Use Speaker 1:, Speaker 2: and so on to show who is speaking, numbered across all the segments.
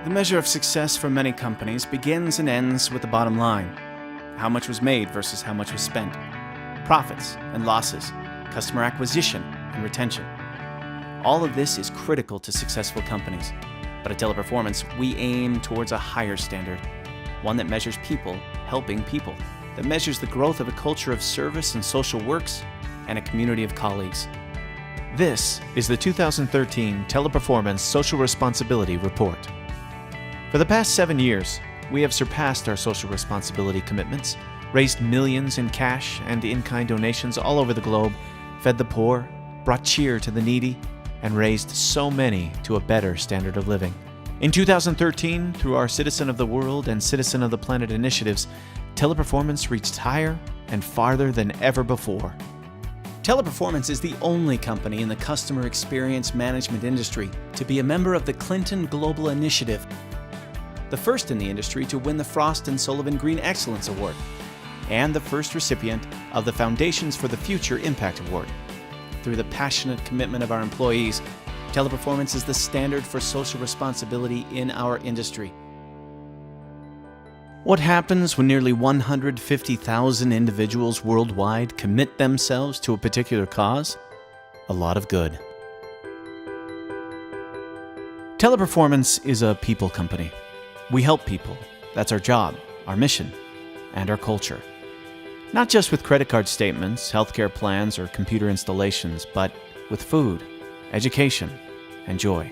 Speaker 1: The measure of success for many companies begins and ends with the bottom line. How much was made versus how much was spent. Profits and losses, customer acquisition and retention. All of this is critical to successful companies. But at Teleperformance, we aim towards a higher standard. One that measures people helping people. That measures the growth of a culture of service and social works and a community of colleagues. This is the 2013 Teleperformance Social Responsibility Report. For the past 7 years, we have surpassed our social responsibility commitments, raised millions in cash and in-kind donations all over the globe, fed the poor, brought cheer to the needy, and raised so many to a better standard of living. In 2013, through our Citizen of the World and Citizen of the Planet initiatives, Teleperformance reached higher and farther than ever before. Teleperformance is the only company in the customer experience management industry to be a member of the Clinton Global Initiative, the first in the industry to win the Frost & Sullivan Green Excellence Award, and the first recipient of the Foundations for the Future Impact Award. Through the passionate commitment of our employees, Teleperformance is the standard for social responsibility in our industry. What happens when nearly 150,000 individuals worldwide commit themselves to a particular cause? A lot of good. Teleperformance is a people company. We help people. That's our job, our mission, and our culture. Not just with credit card statements, healthcare plans, or computer installations, but with food, education, and joy.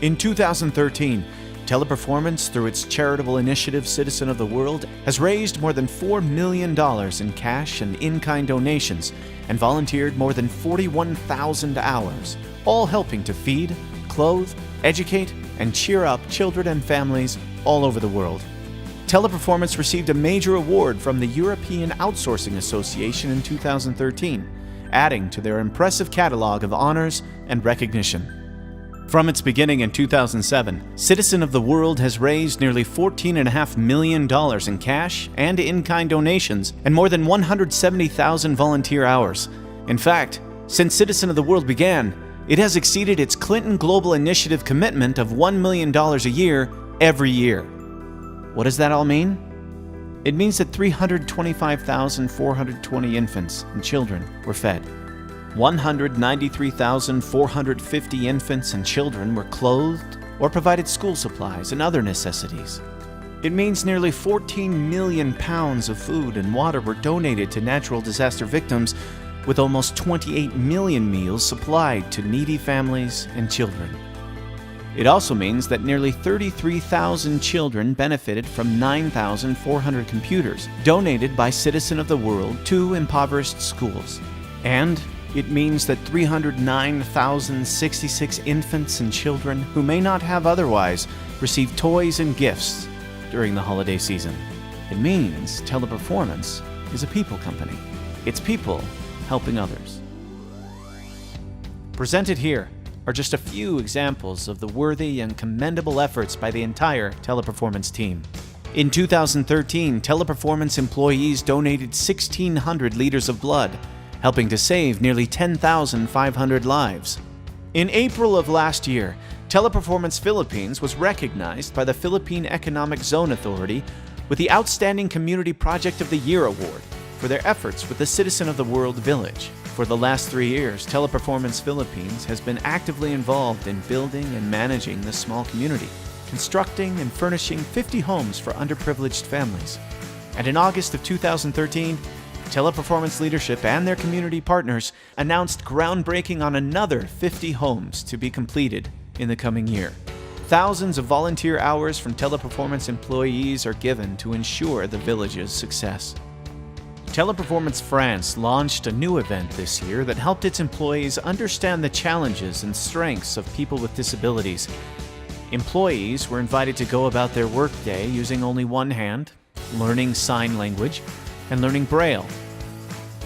Speaker 1: In 2013, Teleperformance, through its charitable initiative Citizen of the World, has raised more than $4 million in cash and in-kind donations and volunteered more than 41,000 hours, all helping to feed, clothe, educate, and cheer up children and families all over the world. Teleperformance received a major award from the European Outsourcing Association in 2013, adding to their impressive catalog of honors and recognition. From its beginning in 2007, Citizen of the World has raised nearly $14.5 million in cash and in-kind donations and more than 170,000 volunteer hours. In fact, since Citizen of the World began, it has exceeded its Clinton Global Initiative commitment of $1 million a year every year. What does that all mean? It means that 325,420 infants and children were fed. 193,450 infants and children were clothed or provided school supplies and other necessities. It means nearly 14 million pounds of food and water were donated to natural disaster victims, with almost 28 million meals supplied to needy families and children. It also means that nearly 33,000 children benefited from 9,400 computers donated by Citizen of the World to impoverished schools. And it means that 309,066 infants and children who may not have otherwise received toys and gifts during the holiday season. It means Teleperformance is a people company. It's people helping others. Presented here are just a few examples of the worthy and commendable efforts by the entire Teleperformance team. In 2013, Teleperformance employees donated 1,600 liters of blood, helping to save nearly 10,500 lives. In April of last year, Teleperformance Philippines was recognized by the Philippine Economic Zone Authority with the Outstanding Community Project of the Year Award for their efforts with the Citizen of the World Village. For the last 3 years, Teleperformance Philippines has been actively involved in building and managing the small community, constructing and furnishing 50 homes for underprivileged families. And in August of 2013, Teleperformance leadership and their community partners announced groundbreaking on another 50 homes to be completed in the coming year. Thousands of volunteer hours from Teleperformance employees are given to ensure the village's success. Teleperformance France launched a new event this year that helped its employees understand the challenges and strengths of people with disabilities. Employees were invited to go about their workday using only one hand, learning sign language, and learning Braille.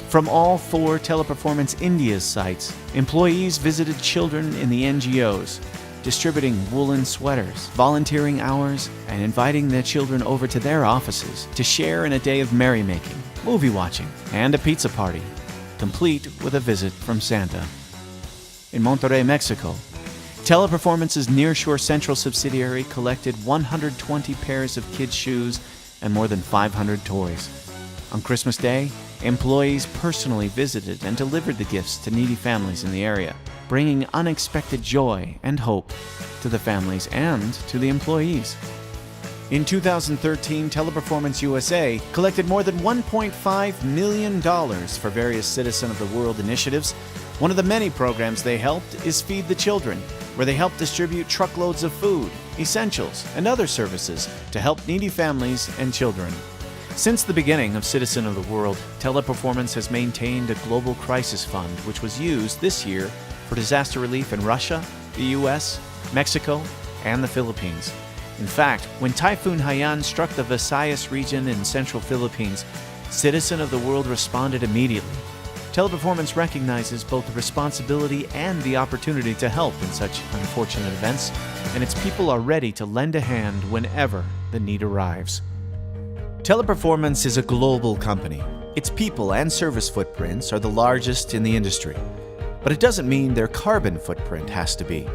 Speaker 1: From all 4 Teleperformance India sites, employees visited children in the NGOs, distributing woolen sweaters, volunteering hours, and inviting their children over to their offices to share in a day of merrymaking, movie watching, and a pizza party, complete with a visit from Santa. In Monterrey, Mexico, Teleperformance's nearshore central subsidiary collected 120 pairs of kids' shoes and more than 500 toys. On Christmas Day, employees personally visited and delivered the gifts to needy families in the area, bringing unexpected joy and hope to the families and to the employees. In 2013, Teleperformance USA collected more than $1.5 million for various Citizen of the World initiatives. One of the many programs they helped is Feed the Children, where they help distribute truckloads of food, essentials, and other services to help needy families and children. Since the beginning of Citizen of the World, Teleperformance has maintained a global crisis fund, which was used this year for disaster relief in Russia, the US, Mexico, and the Philippines. In fact, when Typhoon Haiyan struck the Visayas region in central Philippines, Citizen of the World responded immediately. Teleperformance recognizes both the responsibility and the opportunity to help in such unfortunate events, and its people are ready to lend a hand whenever the need arrives. Teleperformance is a global company. Its people and service footprints are the largest in the industry. But it doesn't mean their carbon footprint has to be.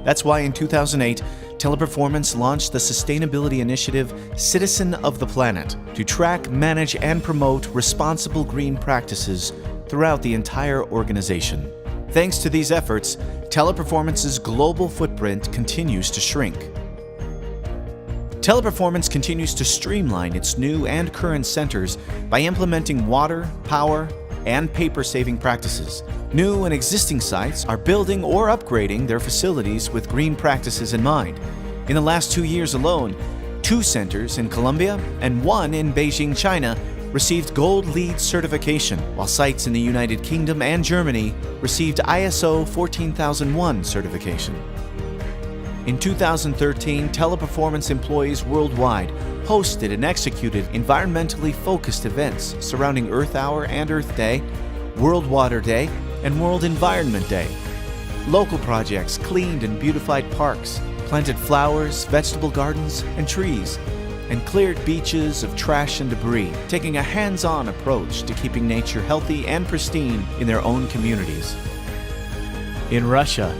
Speaker 1: That's why in 2008, Teleperformance launched the sustainability initiative Citizen of the Planet to track, manage, and promote responsible green practices throughout the entire organization. Thanks to these efforts, Teleperformance's global footprint continues to shrink. Teleperformance continues to streamline its new and current centers by implementing water, power, and paper-saving practices. New and existing sites are building or upgrading their facilities with green practices in mind. In the last 2 years alone, 2 centers in Colombia and 1 in Beijing, China, received Gold LEED certification, while sites in the United Kingdom and Germany received ISO 14001 certification. In 2013, Teleperformance employees worldwide hosted and executed environmentally focused events surrounding Earth Hour and Earth Day, World Water Day, and World Environment Day. Local projects cleaned and beautified parks, planted flowers, vegetable gardens, and trees, and cleared beaches of trash and debris, taking a hands-on approach to keeping nature healthy and pristine in their own communities. In Russia,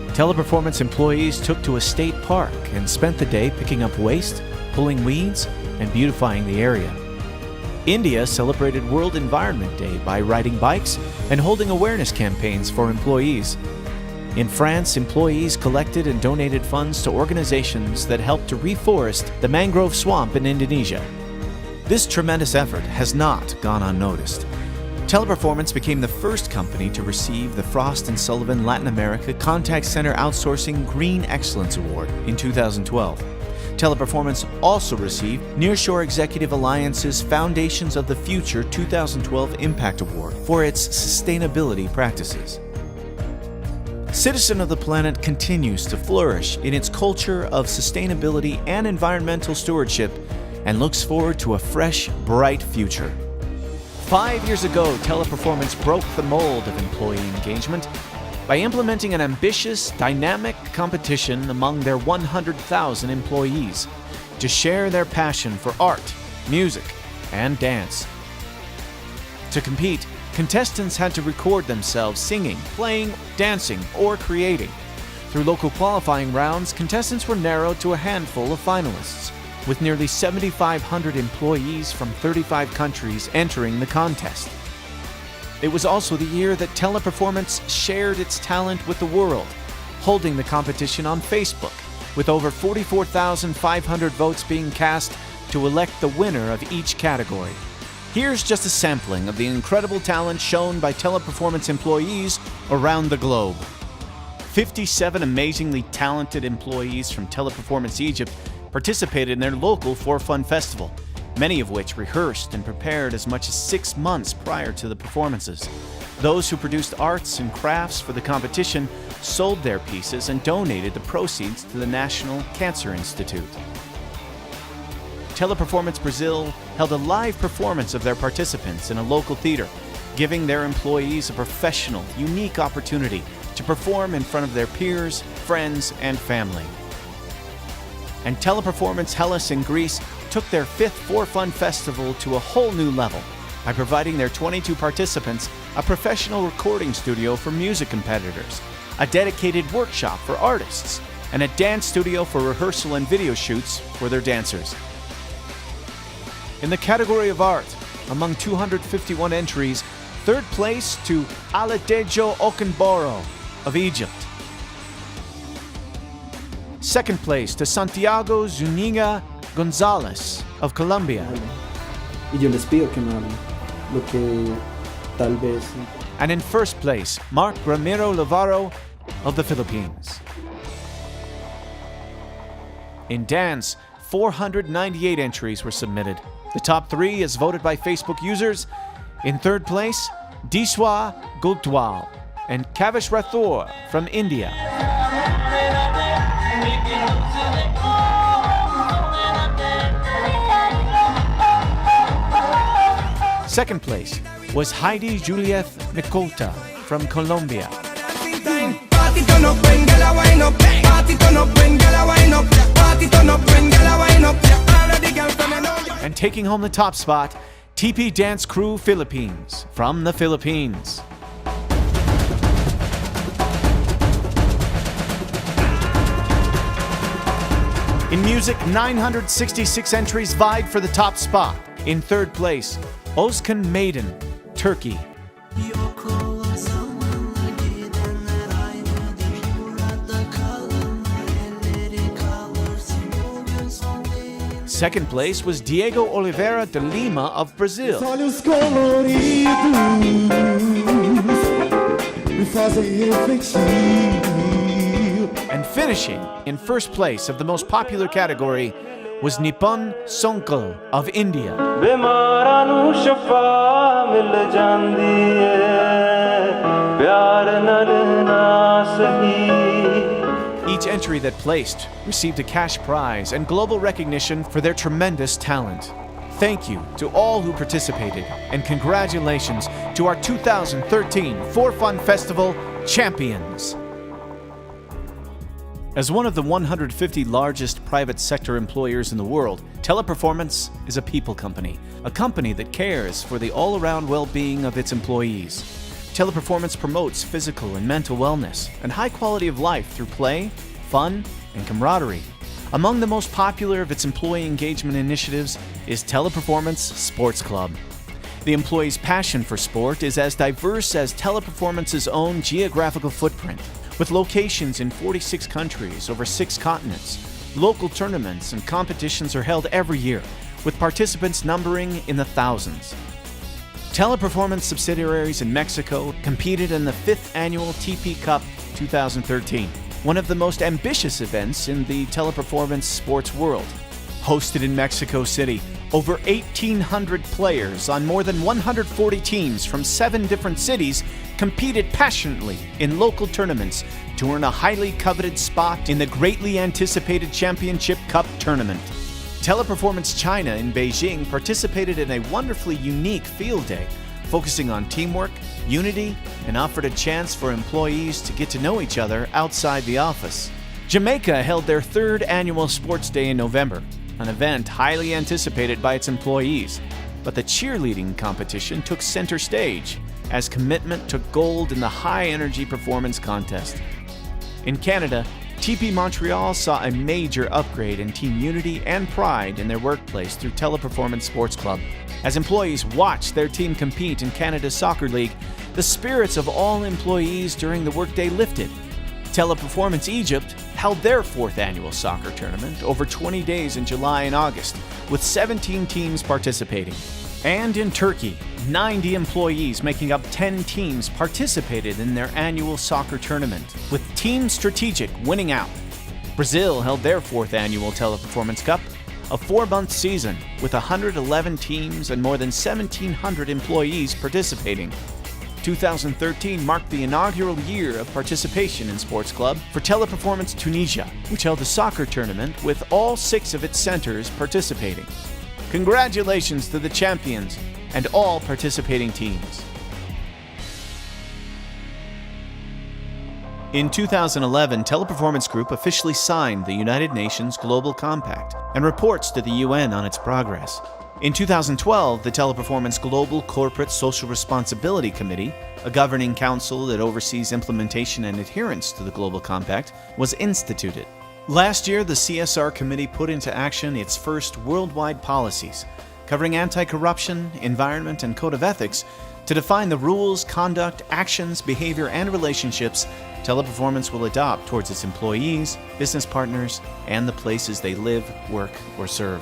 Speaker 1: Teleperformance employees took to a state park and spent the day picking up waste, pulling weeds, and beautifying the area. India celebrated World Environment Day by riding bikes and holding awareness campaigns for employees. In France, employees collected and donated funds to organizations that helped to reforest the mangrove swamp in Indonesia. This tremendous effort has not gone unnoticed. Teleperformance became the first company to receive the Frost & Sullivan Latin America Contact Center Outsourcing Green Excellence Award in 2012. Teleperformance also received Nearshore Executive Alliance's Foundations of the Future 2012 Impact Award for its sustainability practices. Citizen of the Planet continues to flourish in its culture of sustainability and environmental stewardship and looks forward to a fresh, bright future. 5 years ago, Teleperformance broke the mold of employee engagement by implementing an ambitious, dynamic competition among their 100,000 employees to share their passion for art, music, and dance. To compete, contestants had to record themselves singing, playing, dancing, or creating. Through local qualifying rounds, contestants were narrowed to a handful of finalists, with nearly 7,500 employees from 35 countries entering the contest. It was also the year that Teleperformance shared its talent with the world, holding the competition on Facebook, with over 44,500 votes being cast to elect the winner of each category. Here's just a sampling of the incredible talent shown by Teleperformance employees around the globe. 57 amazingly talented employees from Teleperformance Egypt participated in their local For Fun festival, many of which rehearsed and prepared as much as 6 months prior to the performances. Those who produced arts and crafts for the competition sold their pieces and donated the proceeds to the National Cancer Institute. Teleperformance Brazil held a live performance of their participants in a local theater, giving their employees a professional, unique opportunity to perform in front of their peers, friends, and family. And Teleperformance Hellas in Greece took their 5th For Fun festival to a whole new level by providing their 22 participants a professional recording studio for music competitors, a dedicated workshop for artists, and a dance studio for rehearsal and video shoots for their dancers. In the category of art, among 251 entries, third place to Aladejo Okenboro of Egypt. Second place to Santiago Zuniga Gonzalez of Colombia.
Speaker 2: Y yo les pido que me hablen lo que tal vez.
Speaker 1: And in first place, Mark Ramiro Lavaro of the Philippines. In dance, 498 entries were submitted. The top 3 as voted by Facebook users. In third place, Diswa Gultwal and Kavish Rathore from India. Second place was Heidi Juliet Micolta from Colombia. And taking home the top spot, TP Dance Crew Philippines from the Philippines. In music, 966 entries vied for the top spot. In third place, Özkan Maiden, Turkey. Second place was Diego Oliveira de Lima of Brazil. And finishing in first place of the most popular category was Nippon Sonkel of India. Each entry that placed received a cash prize and global recognition for their tremendous talent. Thank you to all who participated, and congratulations to our 2013 For Fun Festival champions. As one of the 150 largest private sector employers in the world, Teleperformance is a people company, a company that cares for the all-around well-being of its employees. Teleperformance promotes physical and mental wellness and high quality of life through play, fun, and camaraderie. Among the most popular of its employee engagement initiatives is Teleperformance Sports Club. The employees' passion for sport is as diverse as Teleperformance's own geographical footprint. With locations in 46 countries over 6 continents, local tournaments and competitions are held every year, with participants numbering in the thousands. Teleperformance subsidiaries in Mexico competed in the 5th annual TP Cup 2013, one of the most ambitious events in the teleperformance sports world. Hosted in Mexico City, over 1,800 players on more than 140 teams from 7 different cities competed passionately in local tournaments to earn a highly coveted spot in the greatly anticipated Championship Cup tournament. Teleperformance China in Beijing participated in a wonderfully unique field day, focusing on teamwork, unity, and offered a chance for employees to get to know each other outside the office. Jamaica held their 3rd annual sports day in November, an event highly anticipated by its employees, but the cheerleading competition took center stage as commitment took gold in the high-energy performance contest. In Canada, TP Montreal saw a major upgrade in team unity and pride in their workplace through Teleperformance Sports Club. As employees watched their team compete in Canada's Soccer League, the spirits of all employees during the workday lifted. Teleperformance Egypt held their 4th annual soccer tournament over 20 days in July and August, with 17 teams participating. And in Turkey, 90 employees making up 10 teams participated in their annual soccer tournament, with Team Strategic winning out. Brazil held their 4th annual Teleperformance Cup, a 4-month season with 111 teams and more than 1,700 employees participating. 2013 marked the inaugural year of participation in Sports Club for Teleperformance Tunisia, which held a soccer tournament with all 6 of its centers participating. Congratulations to the champions and all participating teams. In 2011, Teleperformance Group officially signed the United Nations Global Compact and reports to the UN on its progress. In 2012, the Teleperformance Global Corporate Social Responsibility Committee, a governing council that oversees implementation and adherence to the Global Compact, was instituted. Last year, the CSR Committee put into action its first worldwide policies, covering anti-corruption, environment, and code of ethics, to define the rules, conduct, actions, behavior, and relationships Teleperformance will adopt towards its employees, business partners, and the places they live, work, or serve.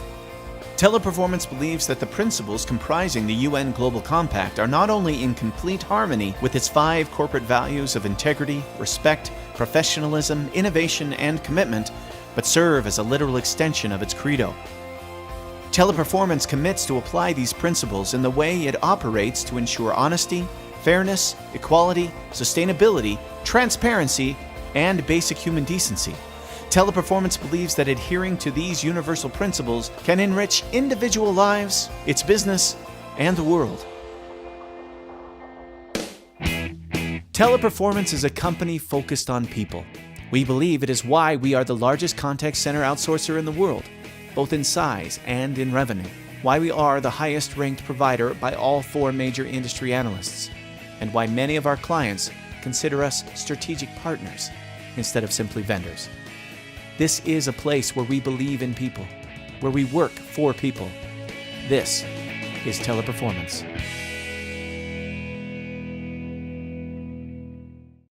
Speaker 1: Teleperformance believes that the principles comprising the UN Global Compact are not only in complete harmony with its 5 corporate values of integrity, respect, professionalism, innovation, and commitment, but serve as a literal extension of its credo. Teleperformance commits to apply these principles in the way it operates to ensure honesty, fairness, equality, sustainability, transparency, and basic human decency. Teleperformance believes that adhering to these universal principles can enrich individual lives, its business, and the world. Teleperformance is a company focused on people. We believe it is why we are the largest contact center outsourcer in the world, both in size and in revenue, why we are the highest ranked provider by all 4 major industry analysts, and why many of our clients consider us strategic partners instead of simply vendors. This is a place where we believe in people, where we work for people. This is Teleperformance.